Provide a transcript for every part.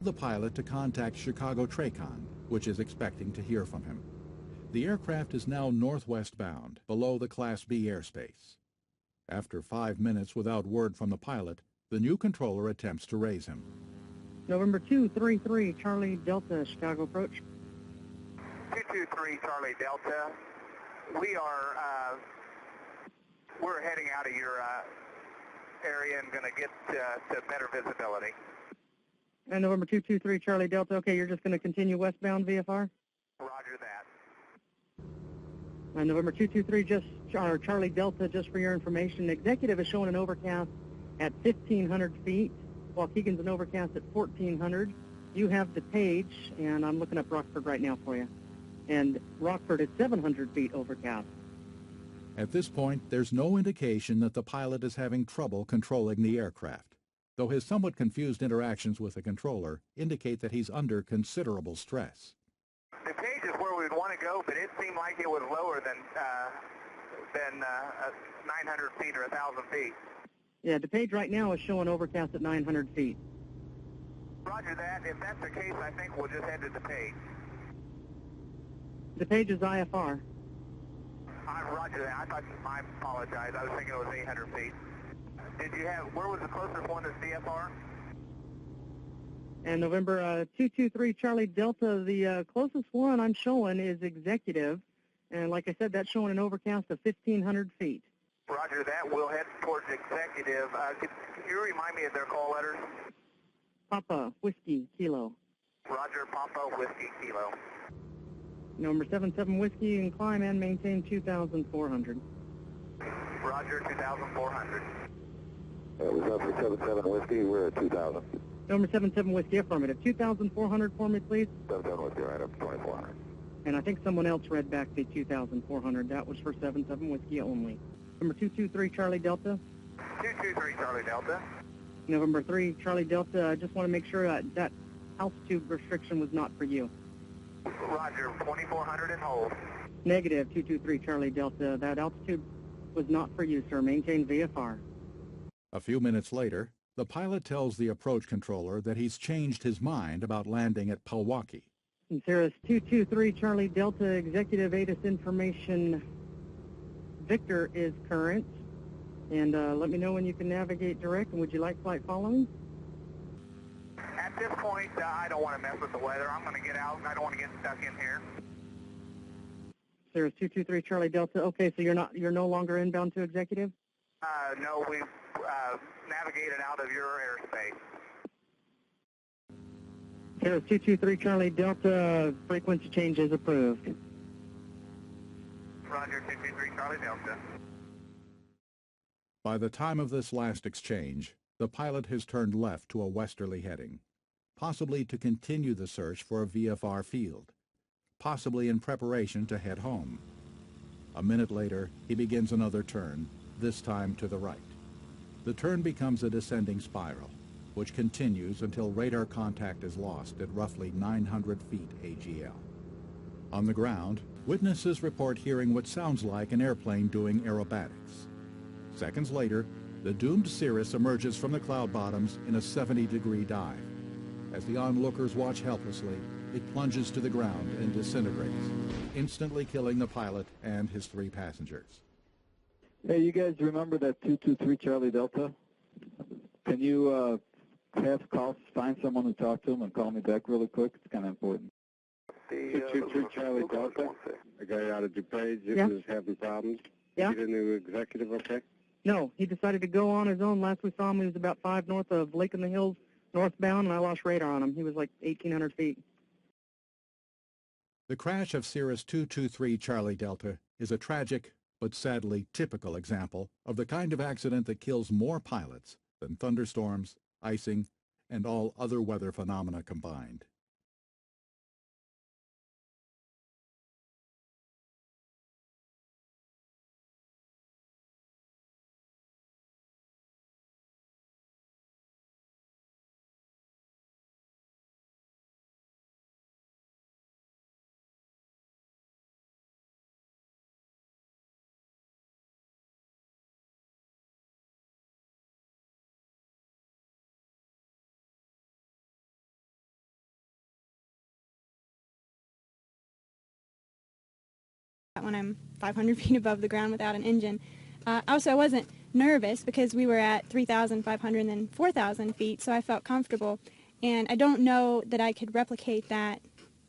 The pilot to contact Chicago TRACON, which is expecting to hear from him. The aircraft is now northwest bound, below the Class B airspace. After 5 minutes without word from the pilot, the new controller attempts to raise him. November 233, Charlie Delta, Chicago approach. 223, Charlie Delta. We're heading out of your area and going to get to better visibility. And November 223, Charlie Delta, okay, you're just going to continue westbound VFR? Roger that. And November 223, Charlie Delta, just for your information, executive is showing an overcast at 1,500 feet, while Keegan's an overcast at 1,400. You have DePage, and I'm looking up Rockford right now for you. And Rockford is 700 feet overcast. At this point, there's no indication that the pilot is having trouble controlling the aircraft, though his somewhat confused interactions with the controller indicate that he's under considerable stress. The page is where we'd want to go, but it seemed like it was lower than 900 feet or 1,000 feet. Yeah, DePage right now is showing overcast at 900 feet. Roger that. If that's the case, I think we'll just head to DePage. DePage is IFR. Roger that. I apologize. I was thinking it was 800 feet. Where was the closest one to CFR? And November 223, Charlie Delta, the closest one I'm showing is executive. And like I said, that's showing an overcast of 1,500 feet. Roger that. We'll head towards executive. Can you remind me of their call letters? Papa, Whiskey, Kilo. Roger, Papa, Whiskey, Kilo. Number 77 Whiskey, and climb and maintain 2,400. Roger, 2,400. It was up for 77 Whiskey. We're at 2,000. Number 77 Whiskey, affirmative. 2,400 for me, please. 77 Whiskey, right up to 2,400. And I think someone else read back the 2,400. That was for 77 Whiskey only. Number 223, Charlie Delta. 223, Charlie Delta. November 3, Charlie Delta. I just want to make sure that altitude restriction was not for you. Roger, 2,400 and hold. Negative, 223, Charlie Delta. That altitude was not for you, sir. Maintain VFR. A few minutes later, the pilot tells the approach controller that he's changed his mind about landing at Pewaukee. And Cirrus 223, Charlie Delta, Executive ATIS information. Victor is current. And let me know when you can navigate direct. And would you like flight following? At this point, I don't want to mess with the weather. I'm going to get out. I don't want to get stuck in here. Cirrus 223, Charlie Delta. Okay, so you're no longer inbound to executive? No, we've navigated out of your airspace. Cirrus 223, Charlie Delta. Frequency change is approved. Roger, 223, Charlie Delta. By the time of this last exchange, the pilot has turned left to a westerly heading, possibly to continue the search for a VFR field, possibly in preparation to head home. A minute later, he begins another turn, this time to the right. The turn becomes a descending spiral, which continues until radar contact is lost at roughly 900 feet AGL. On the ground, witnesses report hearing what sounds like an airplane doing aerobatics. Seconds later, the doomed Cirrus emerges from the cloud bottoms in a 70-degree dive. As the onlookers watch helplessly, it plunges to the ground and disintegrates, instantly killing the pilot and his 3 passengers. Hey, you guys remember that 223 Charlie Delta? Can you have calls, find someone to talk to him and call me back really quick? It's kind of important. 223 Charlie Delta. A guy out of DuPage is having problems. Yeah. Is he the new executive okay? No, he decided to go on his own. Last we saw him, he was about 5 north of Lake in the Hills, northbound, and I lost radar on him. He was like 1,800 feet. The crash of Cirrus 223 Charlie Delta is a tragic, but sadly typical example of the kind of accident that kills more pilots than thunderstorms, icing, and all other weather phenomena combined. when I'm 500 feet above the ground without an engine. Also, I wasn't nervous because we were at 3,500 and then 4,000 feet, so I felt comfortable. And I don't know that I could replicate that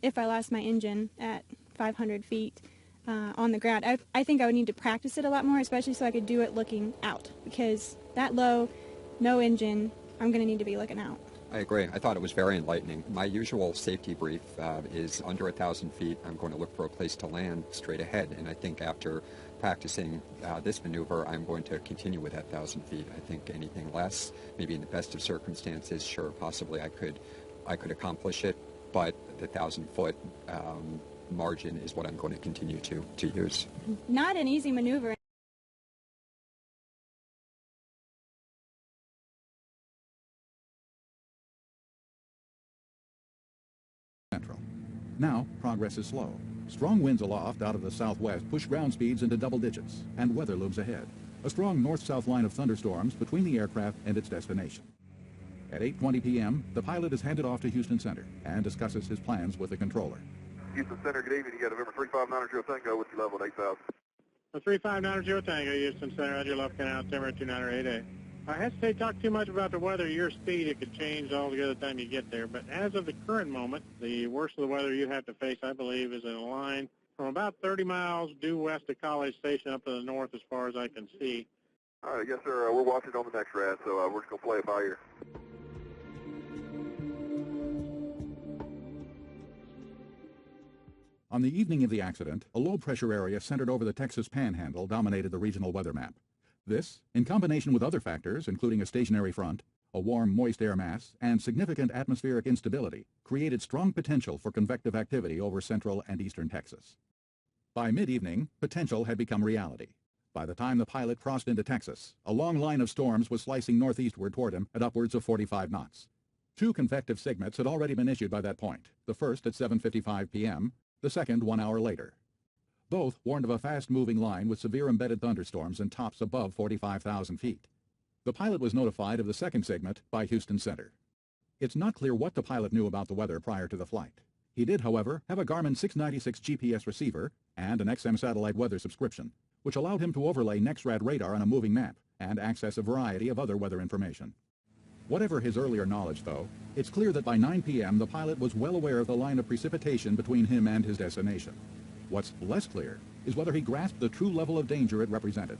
if I lost my engine at 500 feet on the ground. I think I would need to practice it a lot more, especially so I could do it looking out, because that low, no engine, I'm going to need to be looking out. I agree. I thought it was very enlightening. My usual safety brief is under 1,000 feet, I'm going to look for a place to land straight ahead. And I think after practicing this maneuver, I'm going to continue with that 1,000 feet. I think anything less, maybe in the best of circumstances, sure, possibly I could accomplish it. But the 1,000-foot margin is what I'm going to continue to use. Not an easy maneuver. Central. Now, progress is slow. Strong winds aloft out of the southwest push ground speeds into double digits, and weather looms ahead. A strong north-south line of thunderstorms between the aircraft and its destination. At 8:20 p.m., the pilot is handed off to Houston Center and discusses his plans with the controller. Houston Center, good evening. You got November 3590 Tango with your level at 8,000. 3590 Tango, Houston Center, Roger, left canal, altimeter 298A. I hesitate to talk too much about the weather. Your speed, it could change altogether the time you get there. But as of the current moment, the worst of the weather you have to face, I believe, is in a line from about 30 miles due west of College Station up to the north as far as I can see. All right, yes, sir. We're watching on the next rad, so we're just going to play it by ear. On the evening of the accident, a low-pressure area centered over the Texas Panhandle dominated the regional weather map. This, in combination with other factors, including a stationary front, a warm, moist air mass, and significant atmospheric instability, created strong potential for convective activity over central and eastern Texas. By mid-evening, potential had become reality. By the time the pilot crossed into Texas, a long line of storms was slicing northeastward toward him at upwards of 45 knots. 2 convective signets had already been issued by that point, the first at 7:55 p.m., the second 1 hour later. Both warned of a fast-moving line with severe embedded thunderstorms and tops above 45,000 feet. The pilot was notified of the second segment by Houston Center. It's not clear what the pilot knew about the weather prior to the flight. He did, however, have a Garmin 696 GPS receiver and an XM satellite weather subscription, which allowed him to overlay NEXRAD radar on a moving map and access a variety of other weather information. Whatever his earlier knowledge, though, it's clear that by 9 p.m. the pilot was well aware of the line of precipitation between him and his destination. What's less clear is whether he grasped the true level of danger it represented.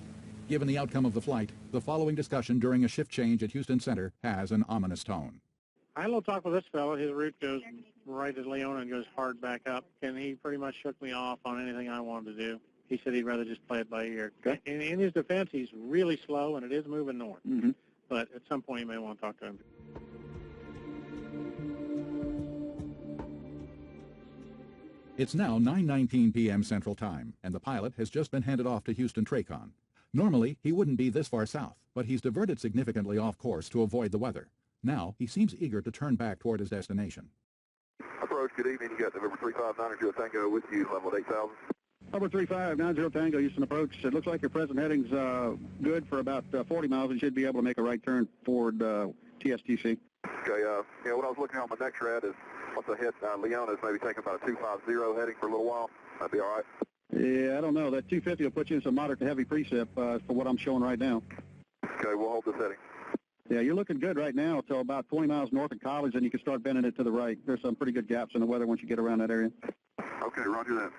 Given the outcome of the flight, the following discussion during a shift change at Houston Center has an ominous tone. I had a little talk with this fellow. His route goes right at Leona and goes hard back up, and he pretty much shook me off on anything I wanted to do. He said he'd rather just play it by ear. Okay. In his defense, he's really slow, and it is moving north. Mm-hmm. But at some point, you may want to talk to him. It's now 9:19 p.m. Central Time, and the pilot has just been handed off to Houston Tracon. Normally, he wouldn't be this far south, but he's diverted significantly off course to avoid the weather. Now, he seems eager to turn back toward his destination. Approach, good evening. You got November 3590 Tango with you, level at 8,000. Number 3590 Tango, Houston approach. It looks like your present heading's good for about 40 miles. You should be able to make a right turn toward TSTC. Okay, yeah, what I was looking at on my next rad is once I hit Leona, is maybe taking about a 250 heading for a little while. That'd be all right. Yeah, I don't know. That 250 will put you in some moderate to heavy precip for what I'm showing right now. Okay, we'll hold this heading. Yeah, you're looking good right now until about 20 miles north of College, and you can start bending it to the right. There's some pretty good gaps in the weather once you get around that area. Okay, roger that.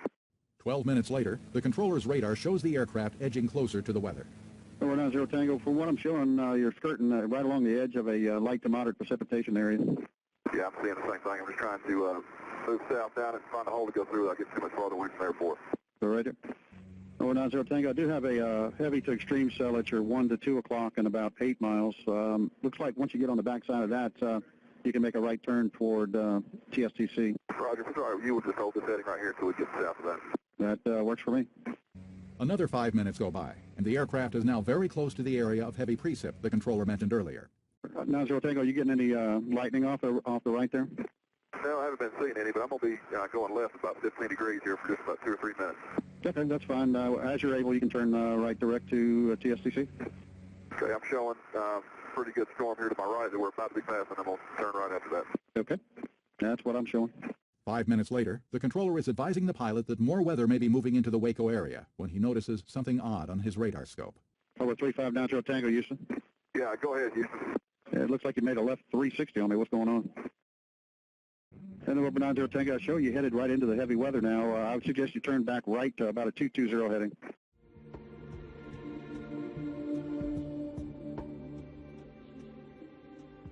12 minutes later, the controller's radar shows the aircraft edging closer to the weather. Over 90 Tango, from what I'm showing, you're skirting right along the edge of a light to moderate precipitation area. Yeah, I'm seeing the same thing. I'm just trying to move south down and find a hole to go through without getting too much farther away from the airport. So right there. Over 90 Tango, I do have a heavy to extreme cell at your 1 to 2 o'clock in about 8 miles. Looks like once you get on the backside of that, you can make a right turn toward TSTC. Roger, sorry, you will just hold this heading right here until we get south of that. That works for me. Another 5 minutes go by, and the aircraft is now very close to the area of heavy precip the controller mentioned earlier. 90 Tango, you getting any lightning off the right there? No, I haven't been seeing any, but I'm going to be going left about 15 degrees here for just about 2 or 3 minutes. Okay, that's fine. As you're able, you can turn right direct to TSTC. Okay, I'm showing pretty good storm here to my right that we're about to be passing. I'm going to turn right after that. Okay, that's what I'm showing. 5 minutes later, the controller is advising the pilot that more weather may be moving into the Waco area when he notices something odd on his radar scope. Over 35 Nitro Tango, Houston. Yeah, go ahead, Houston. It looks like you made a left 360 on me. What's going on? And over 90 Tango, I show you headed right into the heavy weather now. I would suggest you turn back right to about a 220 heading.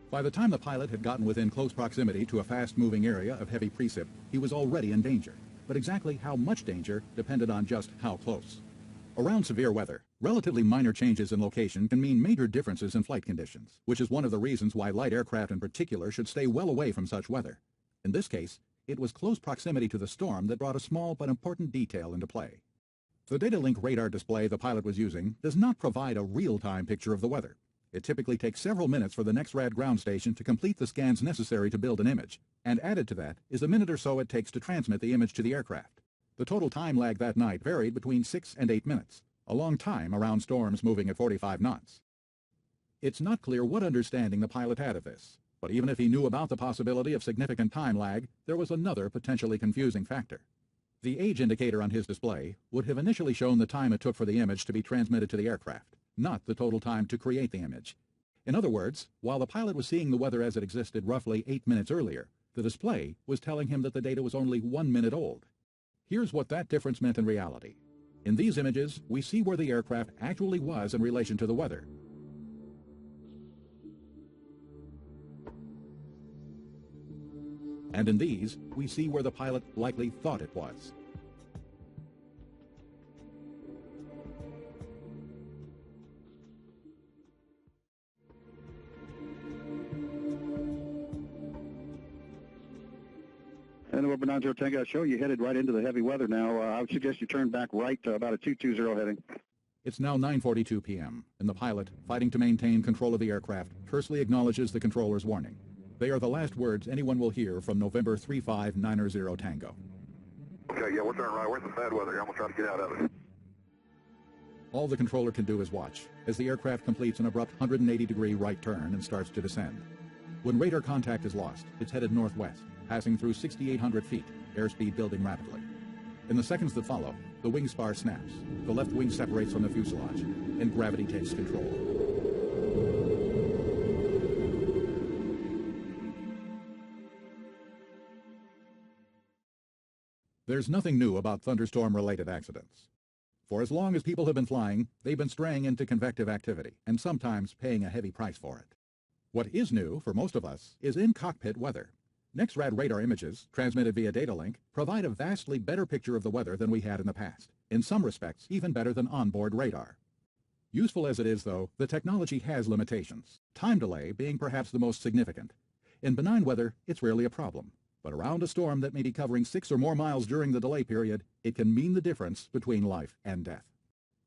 By the time the pilot had gotten within close proximity to a fast-moving area of heavy precip, he was already in danger. But exactly how much danger depended on just how close. Around severe weather, relatively minor changes in location can mean major differences in flight conditions, which is one of the reasons why light aircraft in particular should stay well away from such weather. In this case, it was close proximity to the storm that brought a small but important detail into play. The data link radar display the pilot was using does not provide a real-time picture of the weather. It typically takes several minutes for the next rad ground station to complete the scans necessary to build an image, and added to that is the minute or so it takes to transmit the image to the aircraft. The total time lag that night varied between 6 and 8 minutes, a long time around storms moving at 45 knots. It's not clear what understanding the pilot had of this, but even if he knew about the possibility of significant time lag, there was another potentially confusing factor. The age indicator on his display would have initially shown the time it took for the image to be transmitted to the aircraft, not the total time to create the image. In other words, while the pilot was seeing the weather as it existed roughly 8 minutes earlier, the display was telling him that the data was only 1 minute old. Here's what that difference meant in reality. In these images, we see where the aircraft actually was in relation to the weather. And in these, we see where the pilot likely thought it was. And over 90 Tango, I show you headed right into the heavy weather now. I would suggest you turn back right to about a 220 heading. It's now 9:42 p.m., and the pilot, fighting to maintain control of the aircraft, tersely acknowledges the controller's warning. They are the last words anyone will hear from November 35990 Tango. Okay, yeah, we're turning right. We're in some bad weather. I'm going to try to get out of it. All the controller can do is watch as the aircraft completes an abrupt 180-degree right turn and starts to descend. When radar contact is lost, it's headed northwest, passing through 6,800 feet, airspeed building rapidly. In the seconds that follow, the wing spar snaps, the left wing separates from the fuselage, and gravity takes control. There's nothing new about thunderstorm-related accidents. For as long as people have been flying, they've been straying into convective activity, and sometimes paying a heavy price for it. What is new, for most of us, is in-cockpit weather. NEXRAD radar images, transmitted via data link, provide a vastly better picture of the weather than we had in the past, in some respects even better than onboard radar. Useful as it is, though, the technology has limitations, time delay being perhaps the most significant. In benign weather, it's rarely a problem, but around a storm that may be covering 6 or more miles during the delay period, it can mean the difference between life and death.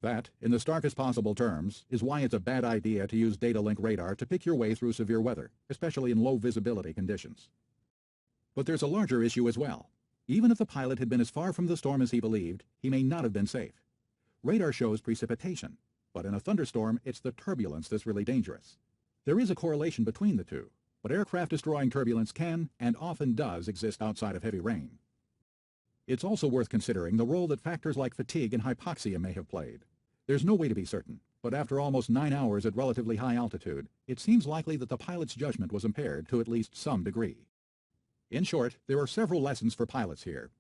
That, in the starkest possible terms, is why it's a bad idea to use data link radar to pick your way through severe weather, especially in low visibility conditions. But there's a larger issue as well. Even if the pilot had been as far from the storm as he believed, he may not have been safe. Radar shows precipitation, but in a thunderstorm, it's the turbulence that's really dangerous. There is a correlation between the two, but aircraft-destroying turbulence can, and often does, exist outside of heavy rain. It's also worth considering the role that factors like fatigue and hypoxia may have played. There's no way to be certain, but after almost 9 hours at relatively high altitude, it seems likely that the pilot's judgment was impaired to at least some degree. In short, there are several lessons for pilots here.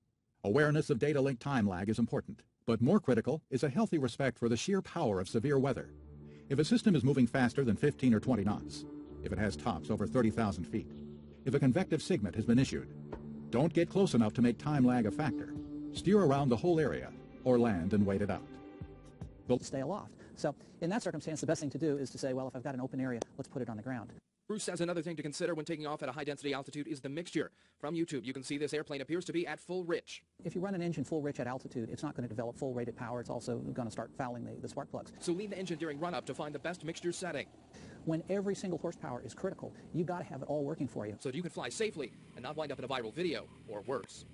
Awareness of data link time lag is important, but more critical is a healthy respect for the sheer power of severe weather. If a system is moving faster than 15 or 20 knots, if it has tops over 30,000 feet, if a convective SIGMET has been issued, don't get close enough to make time lag a factor. Steer around the whole area, or land and wait it out. Stay aloft. So in that circumstance, the best thing to do is to say, well, if I've got an open area, let's put it on the ground. Bruce says another thing to consider when taking off at a high-density altitude is the mixture. From YouTube, you can see this airplane appears to be at full rich. If you run an engine full rich at altitude, it's not going to develop full rated power. It's also going to start fouling the spark plugs. So leave the engine during run-up to find the best mixture setting. When every single horsepower is critical, you've got to have it all working for you. So that you can fly safely and not wind up in a viral video, or worse.